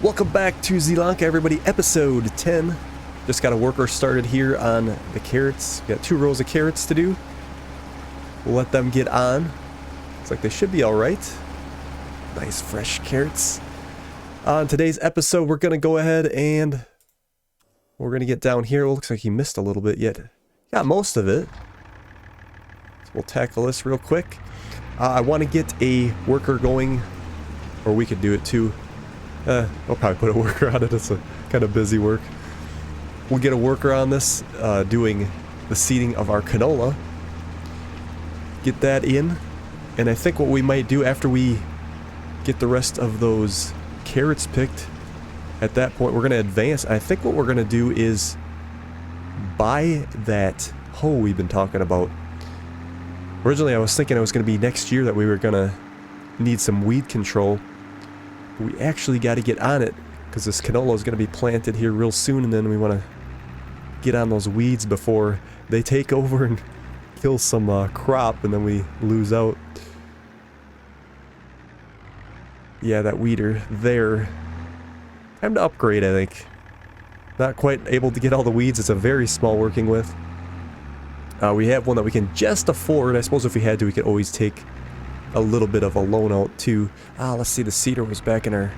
Welcome back to Zielonka, everybody, episode 10. Just got a worker started here on the carrots. Got 2 rows of carrots to do. We'll let them get on. Looks like they should be alright. Nice fresh carrots. On today's episode, we're going to go ahead and we're going to get down here. It looks like he missed a little bit yet. Got most of it. So we'll tackle this real quick. I want to get a worker going, or we could do it too. I'll probably put a worker on it. It's a kind of busy work. We'll get a worker on this, doing the seeding of our canola. Get that in. And I think what we might do after we get the rest of those carrots picked, at that point we're going to advance. I think what we're going to do is buy that hoe we've been talking about. Originally I was thinking it was going to be next year that we were going to need some weed control. We actually got to get on it because this canola is going to be planted here real soon, and then we want to get on those weeds before they take over and kill some crop, and then we lose out. Yeah, that weeder there. Time to upgrade, I think. Not quite able to get all the weeds. It's a very small working with. We have one that we can just afford. I suppose if we had to, we could always take a little bit of a loan out too. Let's see, the cedar was back in our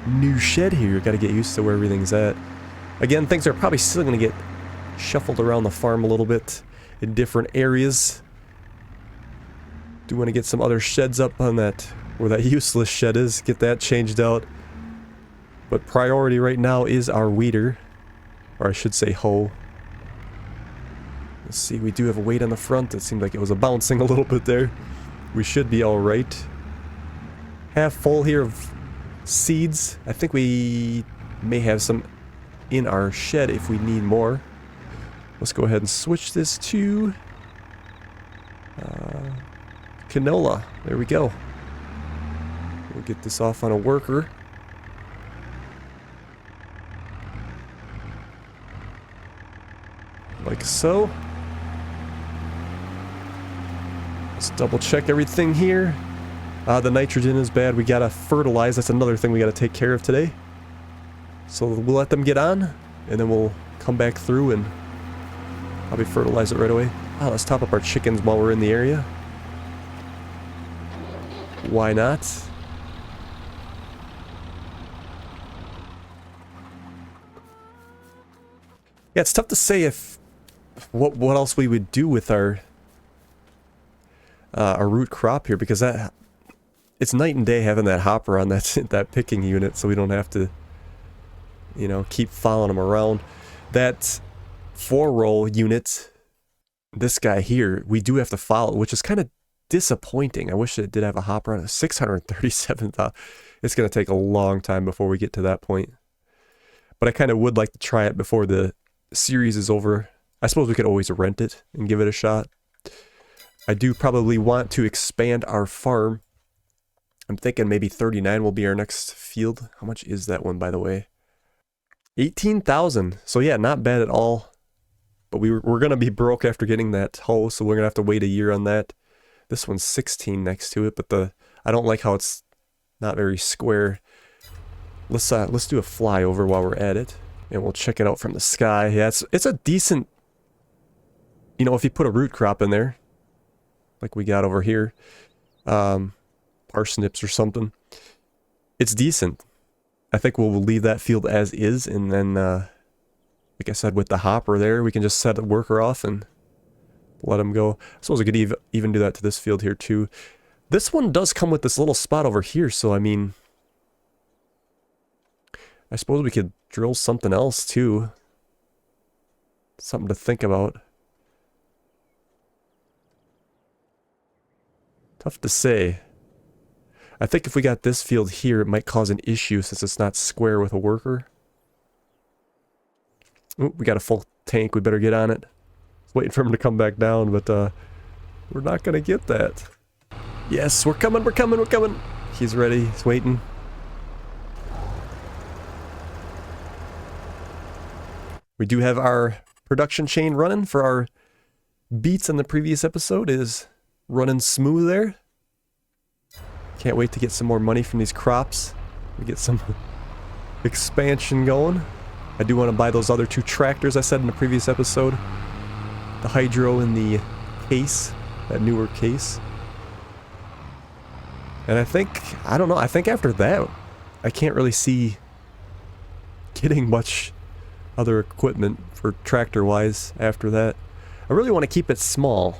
new shed here. Got to get used to where everything's at. Again, things are probably still going to get shuffled around the farm a little bit in different areas. Do want to get some other sheds up on that, where that useless shed is. Get that changed out. But priority right now is our weeder, or I should say hoe. Let's see, we do have a weight on the front. It seemed like it was bouncing a little bit there. We should be alright. Half full here of seeds. I think we may have some in our shed if we need more. Let's go ahead and switch this to canola. There we go. We'll get this off on a worker. Like so. Let's double check everything here. The nitrogen is bad. We gotta fertilize. That's another thing we gotta take care of today. So we'll let them get on, and then we'll come back through and probably fertilize it right away. Let's top up our chickens while we're in the area. Why not? Yeah, it's tough to say if what else we would do with our root crop here, because it's night and day having that hopper on that picking unit, so we don't have to, you know, keep following them around. That 4-row unit, this guy here, we do have to follow, which is kind of disappointing. I wish it did have a hopper on it. 637,000. It's going to take a long time before we get to that point. But I kind of would like to try it before the series is over. I suppose we could always rent it and give it a shot. I do probably want to expand our farm. I'm thinking maybe 39 will be our next field. How much is that one, by the way? 18,000. So yeah, not bad at all. But we're going to be broke after getting that hoe, so we're going to have to wait a year on that. This one's 16 next to it, but I don't like how it's not very square. Let's do a flyover while we're at it, and we'll check it out from the sky. Yeah, it's a decent, you know, if you put a root crop in there, like we got over here, parsnips or something, it's decent. I think we'll leave that field as is, and then, like I said, with the hopper there, we can just set a worker off and let him go. I suppose we could even do that to this field here too. This one does come with this little spot over here, so I mean, I suppose we could drill something else too. Something to think about. Tough to say. I think if we got this field here, it might cause an issue since it's not square with a worker. Ooh, we got a full tank. We better get on it. Waiting for him to come back down, but we're not going to get that. Yes, we're coming, we're coming, we're coming. He's ready. He's waiting. We do have our production chain running for our beets in the previous episode. Is running smooth there. Can't wait to get some more money from these crops. We get some expansion going. I do want to buy those other two tractors I said in the previous episode. The Hydro and the case, that newer case. And I think, I don't know, I think after that, I can't really see getting much other equipment for tractor-wise after that. I really want to keep it small.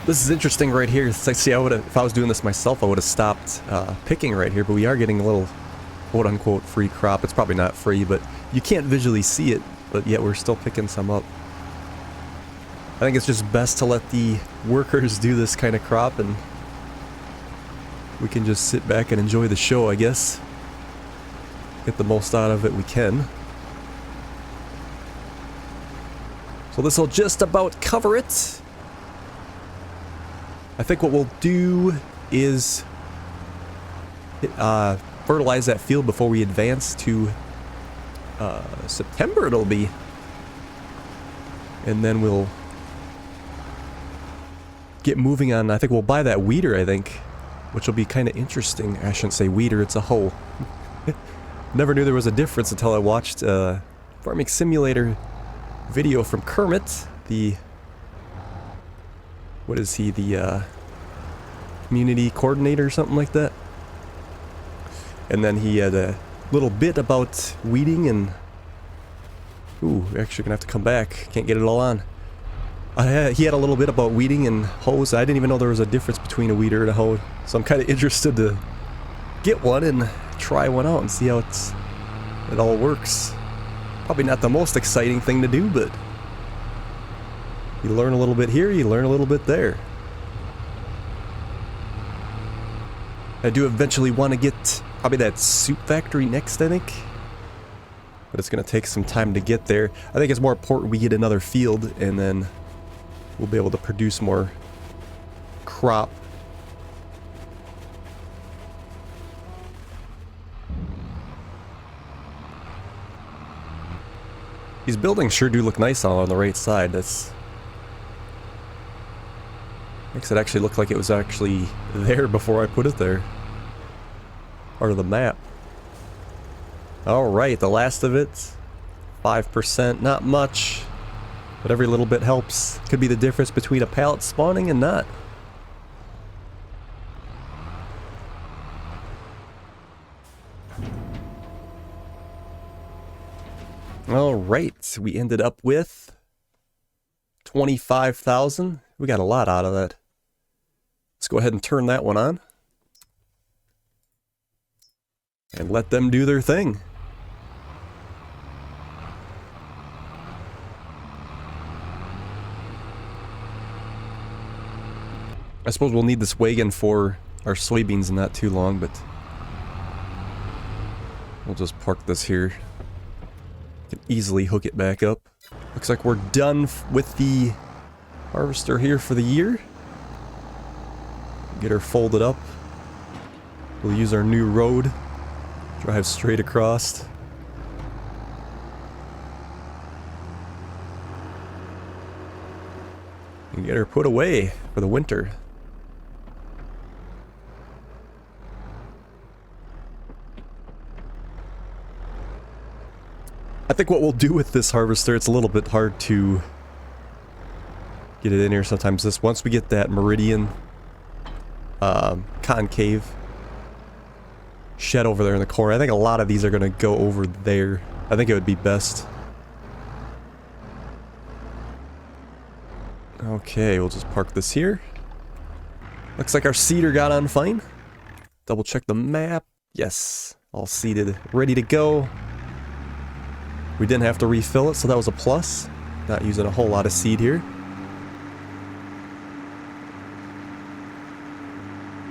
This is interesting right here. It's like, see, if I was doing this myself, I would have stopped picking right here, but we are getting a little quote-unquote free crop. It's probably not free, but you can't visually see it, but yet we're still picking some up. I think it's just best to let the workers do this kind of crop, and we can just sit back and enjoy the show, I guess. Get the most out of it we can. So this will just about cover it. I think what we'll do is fertilize that field before we advance to September it'll be. And then we'll get moving on. I think we'll buy that weeder, I think, which will be kind of interesting. I shouldn't say weeder, it's a hoe. Never knew there was a difference until I watched a Farming Simulator video from Kermit, the... What is he, the community coordinator or something like that? And then he had a little bit about weeding and... Ooh, we're actually gonna have to come back. Can't get it all on. He had a little bit about weeding and hoes. I didn't even know there was a difference between a weeder and a hoe. So I'm kind of interested to get one and try one out and see how it all works. Probably not the most exciting thing to do, but... You learn a little bit here, you learn a little bit there. I do eventually want to get probably that soup factory next, I think. But it's going to take some time to get there. I think it's more important we get another field, and then we'll be able to produce more crop. These buildings sure do look nice all on the right side. That's... Makes it actually look like it was actually there before I put it there. Part of the map. Alright, the last of it. 5%, not much. But every little bit helps. Could be the difference between a pallet spawning and not. Alright, we ended up with 25,000. We got a lot out of that. Let's go ahead and turn that one on. And let them do their thing. I suppose we'll need this wagon for our soybeans in not too long, but we'll just park this here. Can easily hook it back up. Looks like we're done with the harvester here for the year. Get her folded up. We'll use our new road. Drive straight across. And get her put away for the winter. I think what we'll do with this harvester, it's a little bit hard to get it in here sometimes. Once we get that meridian concave shed over there in the corner, I think a lot of these are going to go over there. I think it would be best. Okay, we'll just park this here. Looks like our seeder got on fine. Double check the map. Yes, all seeded, ready to go. We didn't have to refill it, so that was a plus. Not using a whole lot of seed here.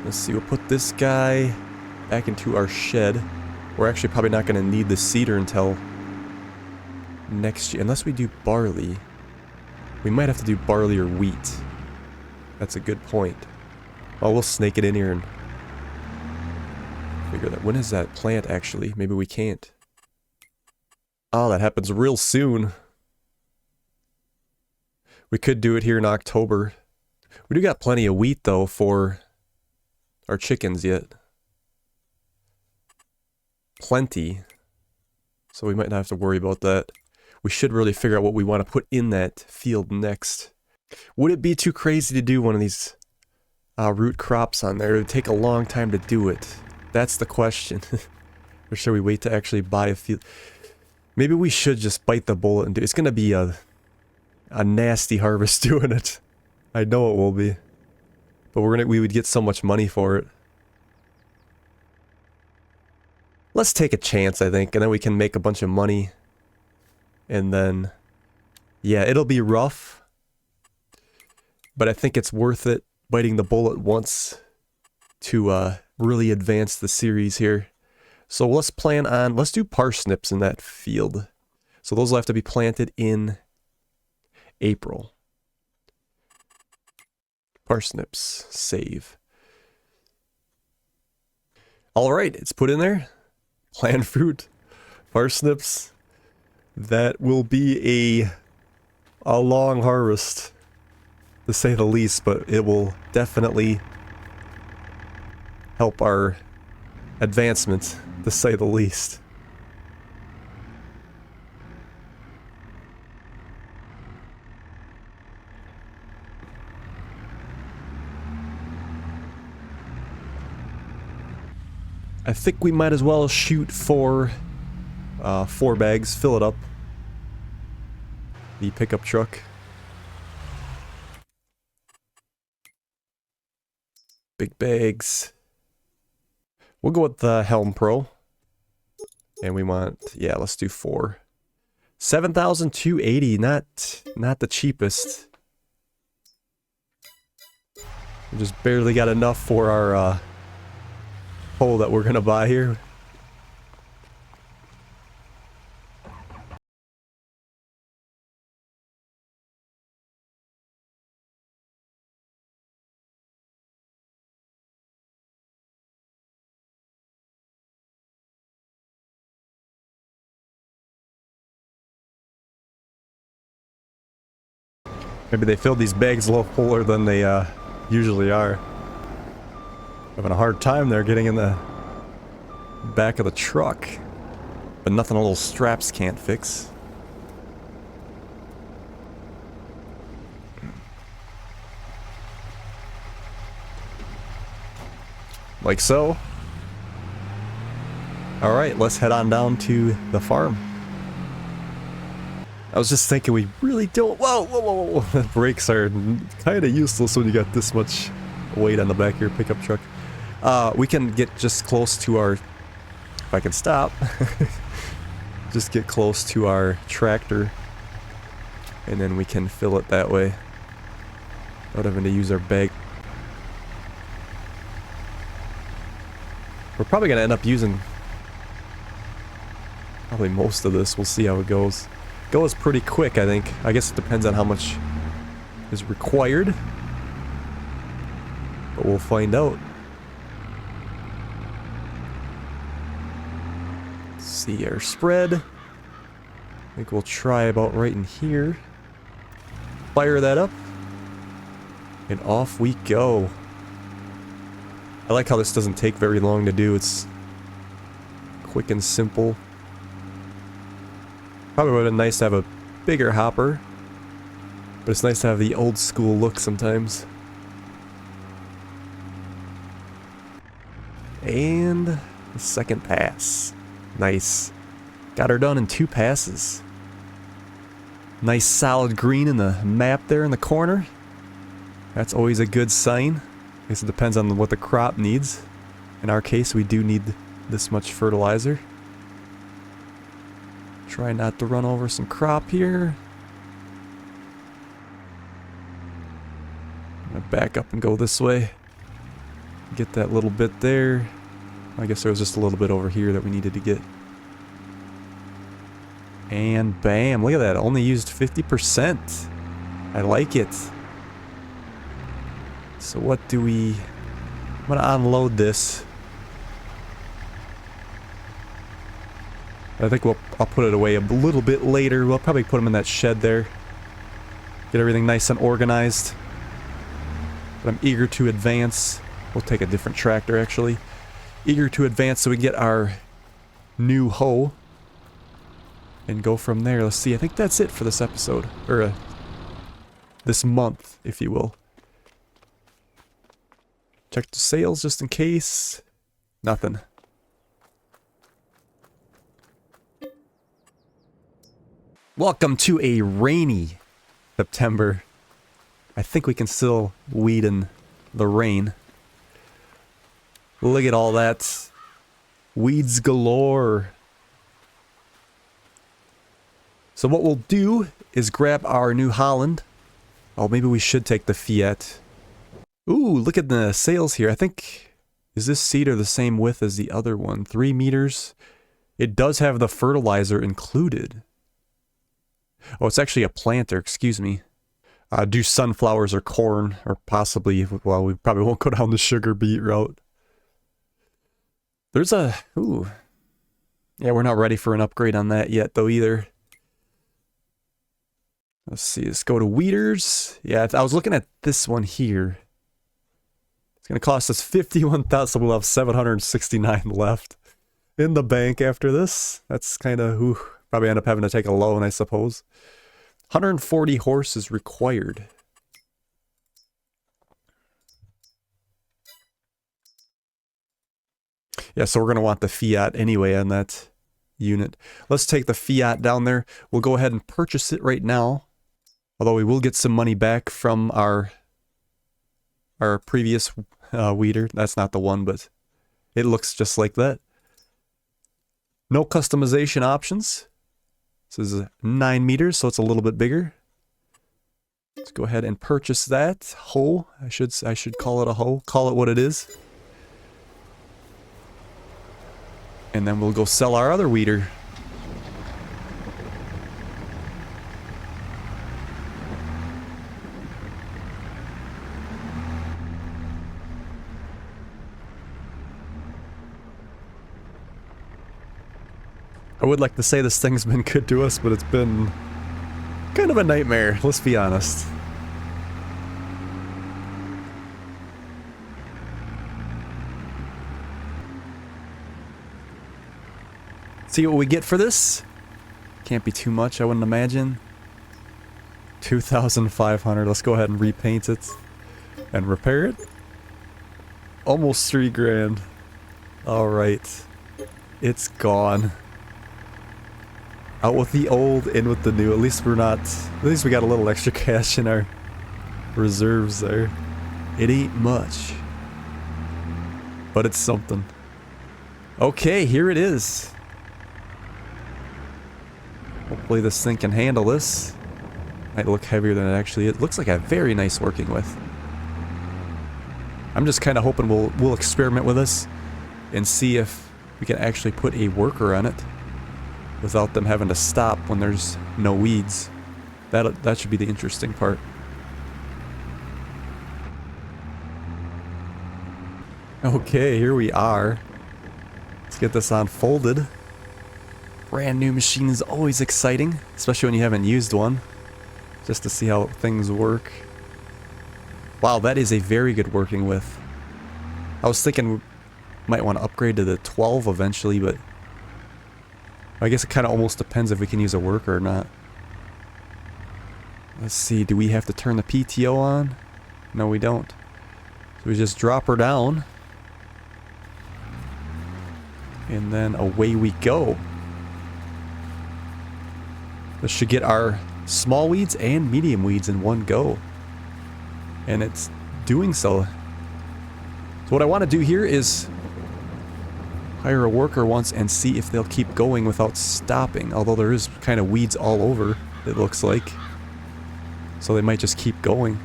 Let's see, we'll put this guy back into our shed. We're actually probably not going to need the seeder until next year, unless we do barley. We might have to do barley or wheat. That's a good point. Oh, we'll snake it in here and figure that. When is that plant actually? Maybe we can't. Oh, that happens real soon. We could do it here in October. We do got plenty of wheat though for our chickens yet. Plenty. So we might not have to worry about that. We should really figure out what we want to put in that field next. Would it be too crazy to do one of these root crops on there? It would take a long time to do it. That's the question. Or should we wait to actually buy a field? Maybe we should just bite the bullet and do it. It's going to be a nasty harvest doing it. I know it will be. But we would get so much money for it. Let's take a chance, I think, and then we can make a bunch of money. And then, yeah, it'll be rough. But I think it's worth it biting the bullet once to really advance the series here. So let's do parsnips in that field. So those will have to be planted in April. Parsnips, save. Alright, it's put in there. Plant fruit, parsnips. That will be a long harvest, to say the least, but it will definitely help our advancement, to say the least. I think we might as well shoot for 4 bags, fill it up. The pickup truck. Big bags. We'll go with the Helm Pro. And we want, yeah, let's do 4. 7,280, not the cheapest. We just barely got enough for our pole that we're gonna buy here. Maybe they filled these bags a little fuller than they usually are. Having a hard time there getting in the back of the truck. But nothing little straps can't fix. Like so. Alright, let's head on down to the farm. I was just thinking we really don't... Whoa, whoa, whoa, whoa. The brakes are kind of useless when you got this much weight on the back of your pickup truck. We can get just close to our... If I can stop. Just get close to our tractor. And then we can fill it that way. Without having to use our bag. We're probably going to end up using... Probably most of this. We'll see how it goes. Goes pretty quick, I think. I guess it depends on how much is required. But we'll find out. Let's see our spread. I think we'll try about right in here. Fire that up. And off we go. I like how this doesn't take very long to do. It's quick and simple. Probably would have been nice to have a bigger hopper. But it's nice to have the old school look sometimes. And the second pass. Nice. Got her done in 2 passes. Nice solid green in the map there in the corner. That's always a good sign. I guess it depends on what the crop needs. In our case, we do need this much fertilizer. Try not to run over some crop here. I'm gonna back up and go this way. Get that little bit there. I guess there was just a little bit over here that we needed to get. And bam, look at that, only used 50%. I like it. So what do we... I'm gonna unload this. I think I'll put it away a little bit later. We'll probably put them in that shed there. Get everything nice and organized. But I'm eager to advance. We'll take a different tractor actually. Eager to advance so we can get our new hoe. And go from there. Let's see, I think that's it for this episode. Or this month, if you will. Check the sales just in case. Nothing. Welcome to a rainy September. I think we can still weed in the rain. Look at all that. Weeds galore. So what we'll do is grab our New Holland. Oh, maybe we should take the Fiat. Ooh, look at the sails here. I think, is this cedar the same width as the other one? 3 meters. It does have the fertilizer included. Oh, it's actually a planter, excuse me. Do sunflowers or corn, or possibly, well, we probably won't go down the sugar beet route. There's a, ooh. Yeah, we're not ready for an upgrade on that yet, though, either. Let's see, let's go to weeders. Yeah, I was looking at this one here. It's going to cost us 51,000, so we'll have 769 left in the bank after this. That's kind of, probably end up having to take a loan, I suppose. 140 horses required. Yeah, so we're going to want the Fiat anyway on that unit. Let's take the Fiat down there. We'll go ahead and purchase it right now. Although we will get some money back from our previous weeder. That's not the one, but it looks just like that. No customization options. This is 9 meters, so it's a little bit bigger. Let's go ahead and purchase that. Hoe. I should call it a hoe. Call it what it is. And then we'll go sell our other weeder. I would like to say this thing's been good to us, but it's been kind of a nightmare, let's be honest. See what we get for this? Can't be too much, I wouldn't imagine. 2,500. Let's go ahead and repaint it and repair it. Almost 3 grand. Alright. It's gone. Out with the old, in with the new. At least we're not... At least we got a little extra cash in our reserves there. It ain't much. But it's something. Okay, here it is. Hopefully this thing can handle this. Might look heavier than it actually is. It looks like a very nice working with. I'm just kind of hoping we'll experiment with this and see if we can actually put a worker on it. without them having to stop when there's no weeds. That should be the interesting part. Okay, here we are. Let's get this unfolded. Brand new machine is always exciting, especially when you haven't used one. Just to see how things work. Wow, that is a very good working width. I was thinking we might want to upgrade to the 12 eventually, but I guess it kind of almost depends if we can use a worker or not. Let's see, do we have to turn the PTO on? No, we don't. So we just drop her down. And then away we go. This should get our small weeds and medium weeds in one go. And it's doing so. So what I want to do here is hire a worker once and see if they'll keep going without stopping. Although there is kind of weeds all over, it looks like. So they might just keep going.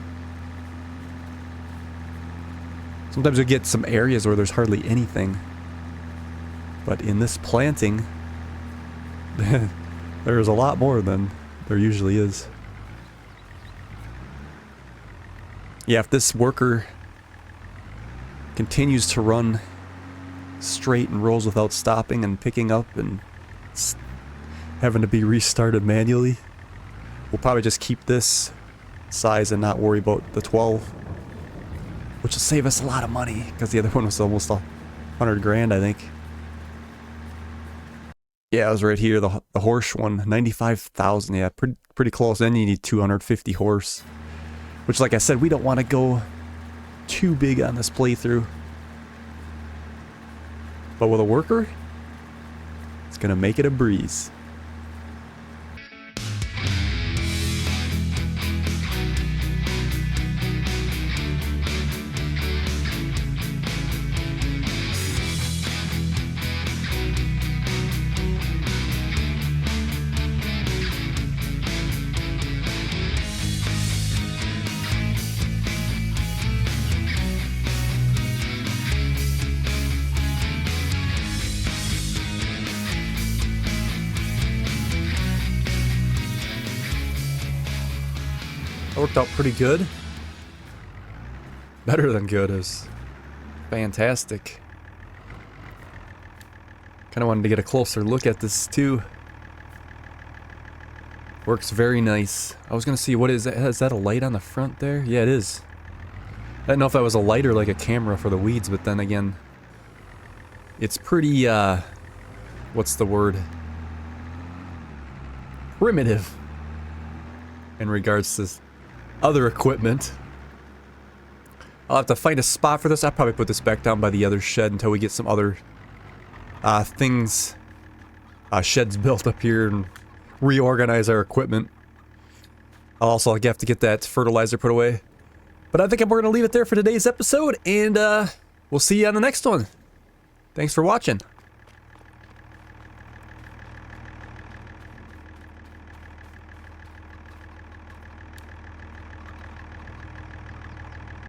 Sometimes you get some areas where there's hardly anything. But in this planting, there's a lot more than there usually is. Yeah, if this worker continues to run straight and rolls without stopping and picking up and having to be restarted manually, we'll probably just keep this size and not worry about the 12. Which will save us a lot of money, because the other one was almost 100 grand, I think. Yeah, it was right here, the horse one, 95,000. Yeah, pretty close. Then you need 250 horse. Which, like I said, we don't want to go too big on this playthrough. But with a worker, it's going to make it a breeze. That worked out pretty good. Better than good. Is fantastic. Kind of wanted to get a closer look at this too. Works very nice. I was gonna see, what is that? Is that a light on the front there? Yeah, it is. I didn't know if that was a light or like a camera for the weeds, but then again, it's pretty, what's the word? Primitive in regards to other equipment. I'll have to find a spot for this. I'll probably put this back down by the other shed until we get some other sheds built up here and reorganize our equipment. I'll also have to get that fertilizer put away. But I think we're going to leave it there for today's episode, and we'll see you on the next one. Thanks for watching.